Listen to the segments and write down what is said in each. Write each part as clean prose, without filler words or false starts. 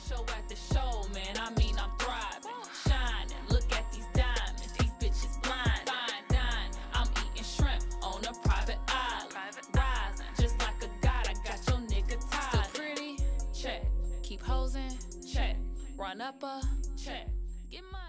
show at the show, man. I mean, I'm thriving, shining. Look at these diamonds, these bitches blind. Fine dining, I'm eating shrimp on a private island. Rising, just like a god, I got your nigga tied. Still pretty? Check. Keep hosing? Check. Run up a check. Get money.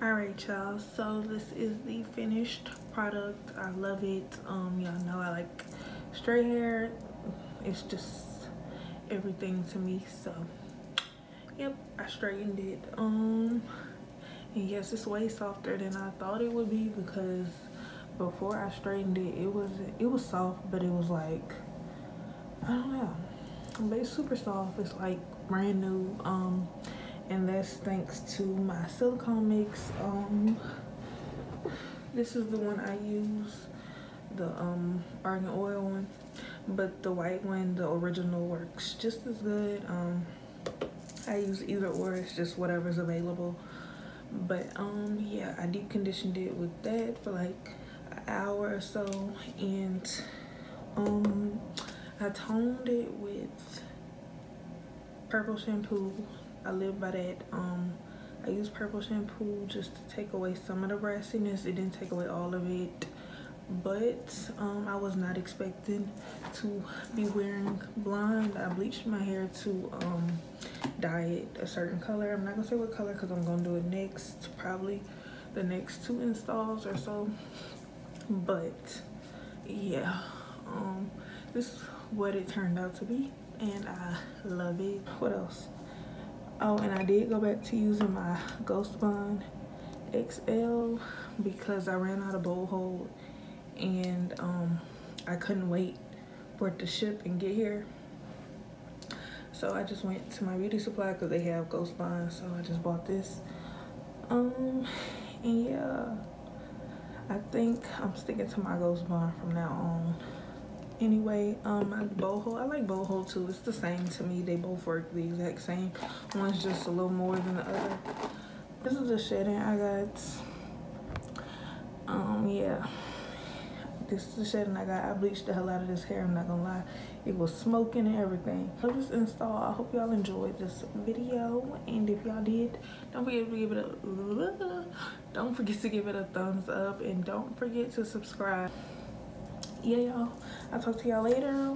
Alright y'all, so this is the finished product. I love it. Y'all know I like straight hair. It's just everything to me. So yep, I straightened it. And yes, it's way softer than I thought it would be, because before I straightened it, it was soft, but it was like, I don't know, but it's super soft. It's like brand new. And that's thanks to my silicone mix. This is the one I use, the argan oil one, but the white one, the original, works just as good. I use either or, it's just whatever's available. But yeah, I deep conditioned it with that for like an hour or so, and I toned it with purple shampoo. I live by that. I use purple shampoo just to take away some of the brassiness. It didn't take away all of it, but I was not expecting to be wearing blonde. I bleached my hair to dye it a certain color. I'm not gonna say what color because I'm gonna do it next, probably the next 2 installs or so. But yeah, this is what it turned out to be, and I love it. What else? Oh, and I did go back to using my GhostBondXL because I ran out of bowl hold, and I couldn't wait for it to ship and get here. So I just went to my beauty supply because they have GhostBond, so I just bought this. And yeah, I think I'm sticking to my GhostBond from now on. Anyway, my bowl hold, I like bowl hold too. It's the same to me. They both work the exact same. One's just a little more than the other. This is the shedding I got. Yeah, this is the shedding I got. I bleached the hell out of this hair, I'm not gonna lie. It was smoking and everything. So this install, I hope y'all enjoyed this video, and if y'all did, don't forget to give it a thumbs up, and don't forget to subscribe. Yeah, y'all, I'll talk to y'all later.